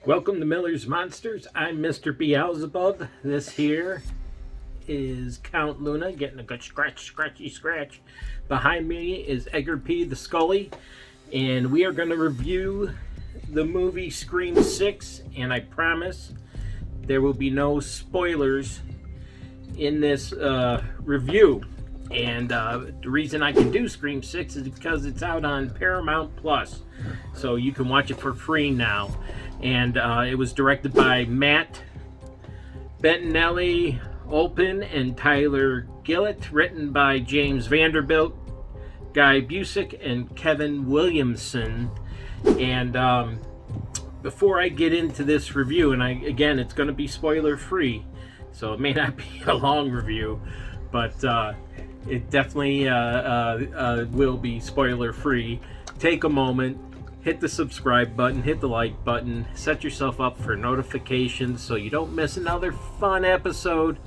Welcome to Miller's Monsters. I'm Mr. Beelzebub. This here is Count Luna getting a good scratch. Behind me is Edgar P. the Scully, and we are going to review the movie Scream 6, and I promise there will be no spoilers in this review. And the reason I can do Scream 6 is because it's out on Paramount Plus, so you can watch it for free now. And it was directed by Matt Bettinelli Olpin and Tyler Gillett, written by James Vanderbilt, Guy Busick, and Kevin Williamson. And before I get into this review, and again, it's going to be spoiler free, so it may not be a long review, but it definitely will be spoiler free. Take a moment, hit the subscribe button, hit the like button, set yourself up for notifications so you don't miss another fun episode,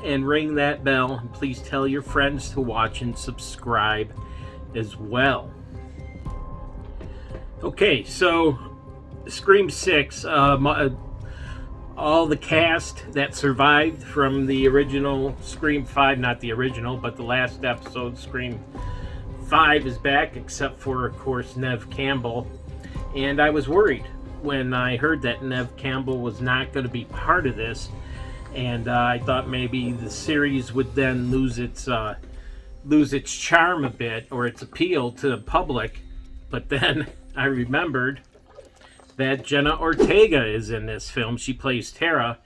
and ring that bell. And please tell your friends to watch and subscribe as well. Okay, so Scream 6, all the cast that survived from the original Scream 5, not the original, but the last episode, Scream 5 is back, except for, of course, Neve Campbell. And I was worried when I heard that Neve Campbell was not going to be part of this, and I thought maybe the series would then lose its charm a bit, or its appeal to the public. But then I remembered that Jenna Ortega is in this film. She plays Tara,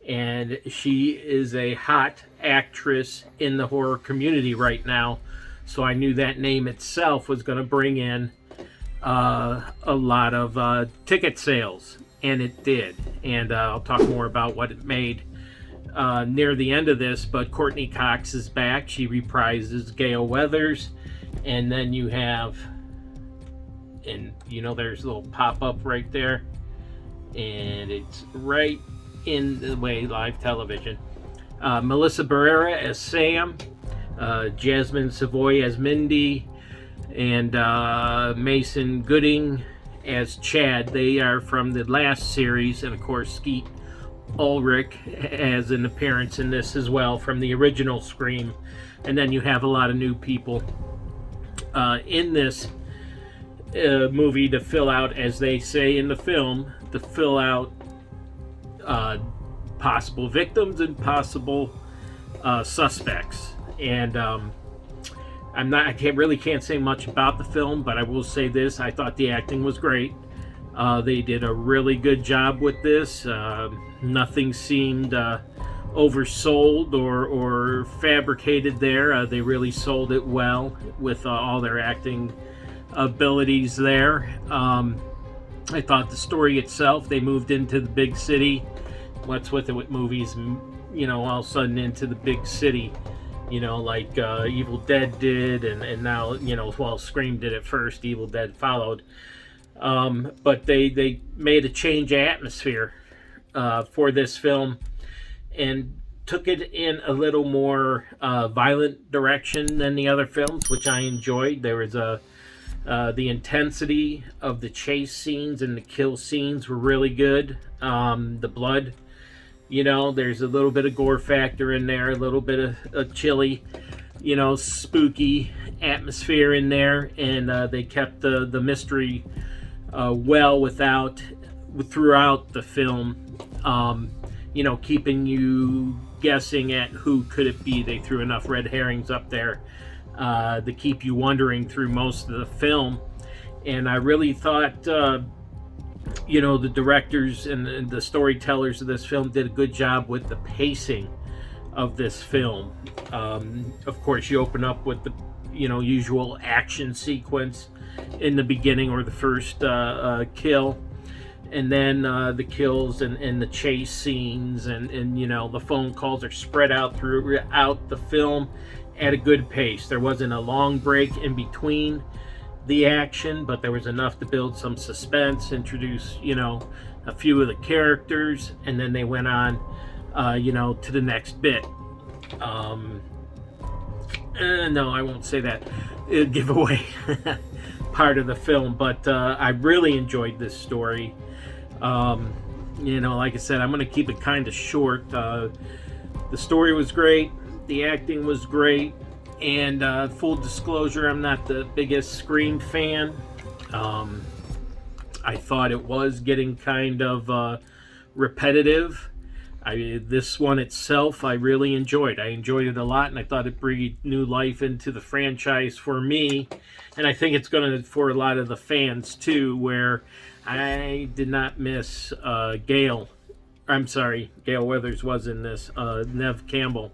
and she is a hot actress in the horror community right now. So I knew that name itself was going to bring in a lot of ticket sales, and it did. And I'll talk more about what it made near the end of this. But Courtney Cox is back. She reprises Gale Weathers, and then you have, and you know, there's a little pop-up right there, and it's right in the way, live television. Melissa Barrera as Sam, Jasmine Savoy as Mindy, and Mason Gooding as Chad. They are from the last series, and of course Skeet Ulrich has an appearance in this as well from the original Scream. And then you have a lot of new people in this movie to fill out, as they say in the film, to fill out possible victims and possible suspects. And I can't say much about the film, but I will say this: I thought the acting was great. They did a really good job with this. Nothing seemed oversold or fabricated there. They really sold it well with all their acting abilities there. I thought the story itself, they moved into the big city. What's with it with movies, you know, all of a sudden into the big city, you know, like Evil Dead did, and now, you know, well, Scream did it first, Evil Dead followed. But they made a change of atmosphere for this film and took it in a little more violent direction than the other films, which I enjoyed. There was the intensity of the chase scenes and the kill scenes were really good. The blood, you know, there's a little bit of gore factor in there, a little bit of a chilly, you know, spooky atmosphere in there, and they kept the mystery well throughout the film, you know, keeping you guessing at who could it be. They threw enough red herrings up there to keep you wondering through most of the film. And I really thought, you know, the directors and the storytellers of this film did a good job with the pacing of this film. Of course, you open up with the, you know, usual action sequence in the beginning, or the first kill, and then the kills and the chase scenes, and you know, the phone calls are spread out throughout the film at a good pace. There wasn't a long break in between the action, but there was enough to build some suspense, introduce, you know, a few of the characters, and then they went on, you know, to the next bit. No, I won't say that. It'll give away part of the film, but I really enjoyed this story. like I said, I'm going to keep it kind of short. The story was great, the acting was great, and full disclosure, I'm not the biggest Scream fan. I thought it was getting kind of repetitive. This one itself, I really enjoyed. I enjoyed it a lot, and I thought it breathed new life into the franchise for me, and I think it's going to for a lot of the fans too. Where I did not miss Gail. I'm sorry, Gail Weathers was in this. Neve Campbell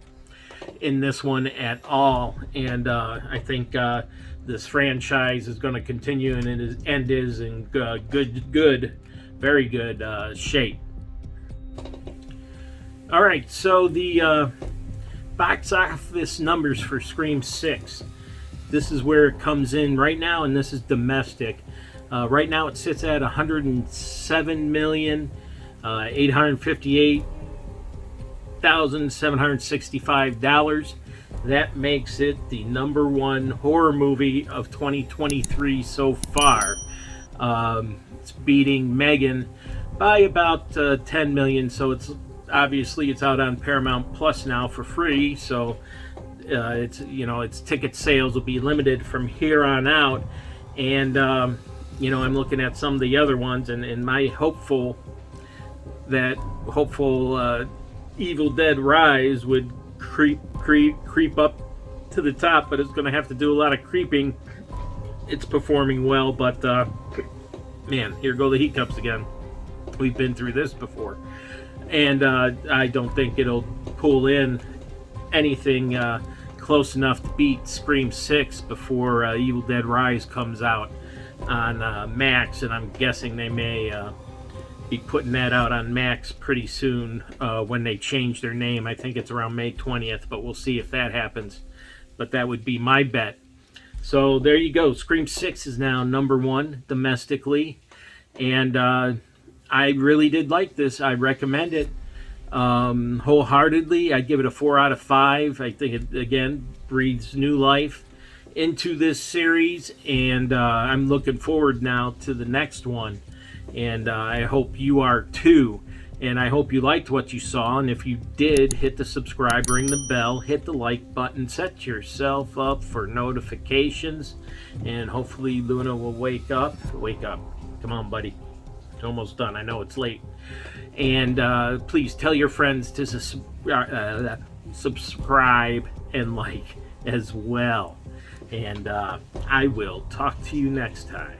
in this one at all, and I think this franchise is going to continue, and it is in very good shape. All right, so the box office numbers for Scream 6. This is where it comes in right now, and this is domestic. Right now it sits at $107,858,765. That makes it the number one horror movie of 2023 so far. It's beating Megan by about 10 million, so it's out on Paramount Plus now for free. So its ticket sales will be limited from here on out, and I'm looking at some of the other ones, and my hopeful Evil Dead Rise would creep up to the top, but it's going to have to do a lot of creeping. It's performing well, but man, here go the hiccups again. We've been through this before, and I don't think it'll pull in anything close enough to beat Scream 6 before Evil Dead Rise comes out on Max, and I'm guessing they may be putting that out on Max pretty soon when they change their name. I think it's around May 20th, but we'll see if that happens. But that would be my bet. So there you go. Scream 6 is now number one domestically, and I really did like this. I recommend it wholeheartedly. I give it a 4 out of 5. I think it, again, breathes new life into this series, and I'm looking forward now to the next one. And I hope you are too. And I hope you liked what you saw. And if you did, hit the subscribe, ring the bell, hit the like button, set yourself up for notifications. And hopefully Luna will wake up. Wake up. Come on, buddy. It's almost done. I know it's late. And please tell your friends to subscribe and like as well. And I will talk to you next time.